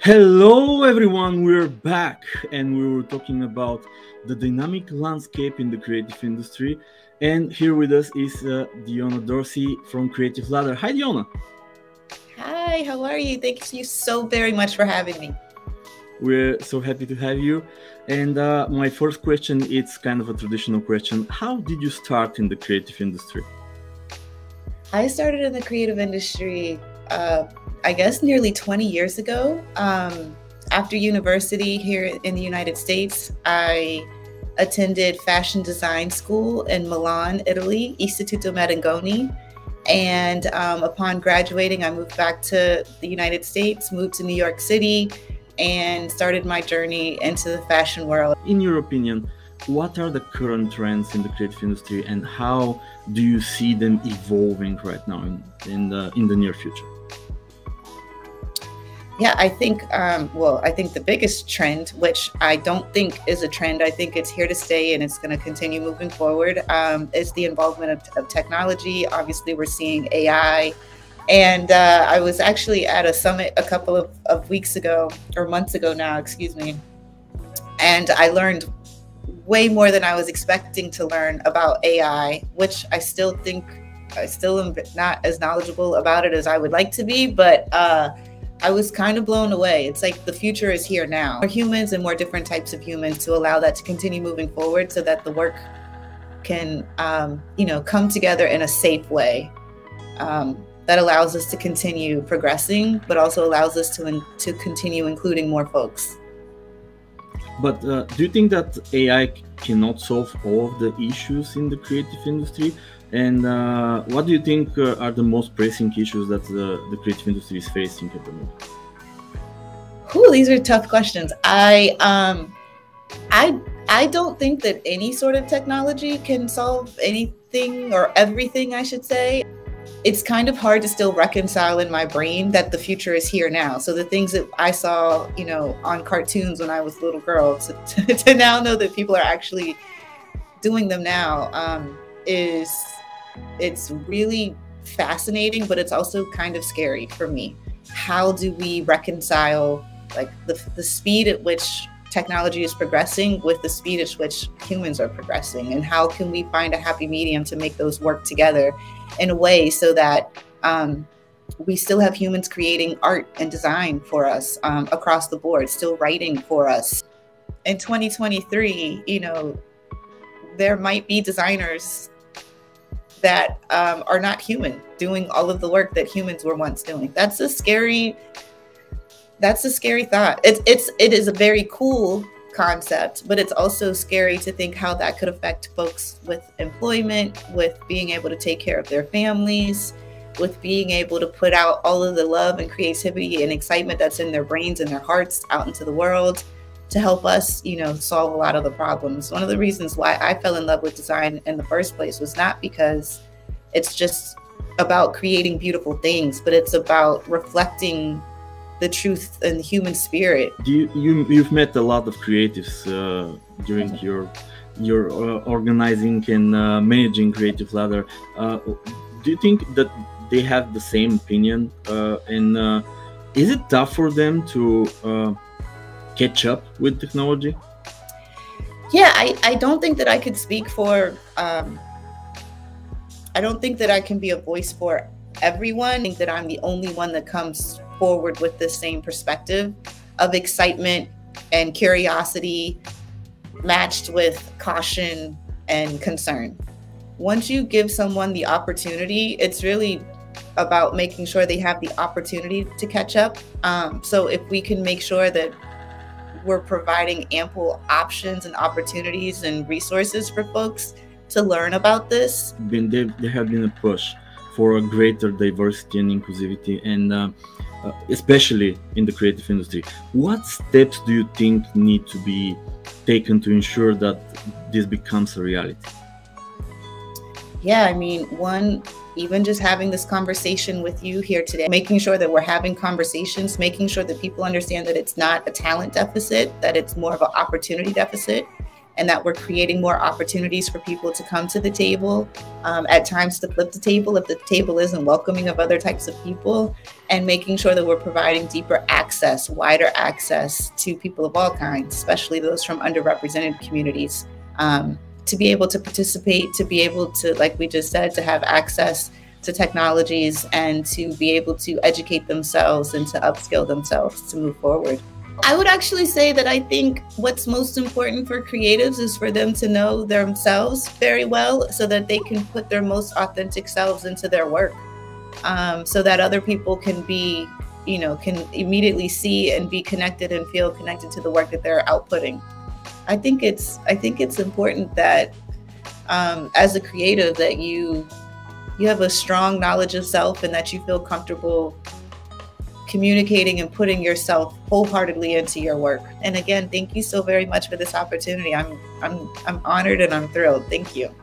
Hello everyone, we're back and we were talking about the dynamic landscape in the creative industry, and here with us is Dionna Dorsey from Creative Ladder. Hi Dionna. Hi, how are you? Thank you so very much for having me. We're so happy to have you. And my first question, it's kind of a traditional question. How did you start in the creative industry? I started in the creative industry I guess nearly 20 years ago. After university here in the United States, I attended fashion design school in Milan, Italy, Instituto Marangoni. And upon graduating, I moved back to the United States, moved to New York City, and started my journey into the fashion world. In your opinion, what are the current trends in the creative industry and how do you see them evolving right now in the near future? Yeah, I think, I think the biggest trend, which I don't think is a trend, I think it's here to stay and it's going to continue moving forward, is the involvement of technology. Obviously, we're seeing AI. And I was actually at a summit a couple of weeks ago, or months ago now, excuse me. And I learned way more than I was expecting to learn about AI, which I still am not as knowledgeable about it as I would like to be, but I was kind of blown away. It's like the future is here now. More humans and more different types of humans to allow that to continue moving forward so that the work can, come together in a safe way that allows us to continue progressing, but also allows us to continue including more folks. But do you think that AI cannot solve all of the issues in the creative industry? And what do you think are the most pressing issues that the creative industry is facing at the moment? These are tough questions. I don't think that any sort of technology can solve anything or everything, I should say. It's kind of hard to still reconcile in my brain that the future is here now. So the things that I saw, on cartoons when I was a little girl, to now know that people are actually doing them now, it's really fascinating, but it's also kind of scary for me. How do we reconcile like the speed at which technology is progressing with the speed at which humans are progressing? And how can we find a happy medium to make those work together in a way so that we still have humans creating art and design for us across the board, still writing for us? In 2023, there might be designers that are not human doing all of the work that humans were once doing. That's a scary thought. It is a very cool concept, but it's also scary to think how that could affect folks with employment, with being able to take care of their families, with being able to put out all of the love and creativity and excitement that's in their brains and their hearts out into the world to help us, solve a lot of the problems. One of the reasons why I fell in love with design in the first place was not because it's just about creating beautiful things, but it's about reflecting the truth and the human spirit. You've met a lot of creatives during your organizing and managing Creative Ladder. Do you think that they have the same opinion? And is it tough for them to catch up with technology? Yeah, I don't think that I could speak for, I don't think that I can be a voice for everyone. I think that I'm the only one that comes forward with the same perspective of excitement and curiosity matched with caution and concern. Once you give someone the opportunity, it's really about making sure they have the opportunity to catch up. So if we can make sure that we're providing ample options and opportunities and resources for folks to learn about this. There have been a push for a greater diversity and inclusivity, and especially in the creative industry. What steps do you think need to be taken to ensure that this becomes a reality? Yeah, I mean, one, even just having this conversation with you here today, making sure that we're having conversations, making sure that people understand that it's not a talent deficit, that it's more of an opportunity deficit, and that we're creating more opportunities for people to come to the table, at times to flip the table if the table isn't welcoming of other types of people, and making sure that we're providing deeper access, wider access to people of all kinds, especially those from underrepresented communities, to be able to participate, to be able to, like we just said, to have access to technologies and to be able to educate themselves and to upskill themselves to move forward. I would actually say that I think what's most important for creatives is for them to know themselves very well so that they can put their most authentic selves into their work, so that other people can be, can immediately see and be connected and feel connected to the work that they're outputting. I think it's important that as a creative that you have a strong knowledge of self and that you feel comfortable communicating and putting yourself wholeheartedly into your work. And again, thank you so very much for this opportunity. I'm honored and I'm thrilled. Thank you.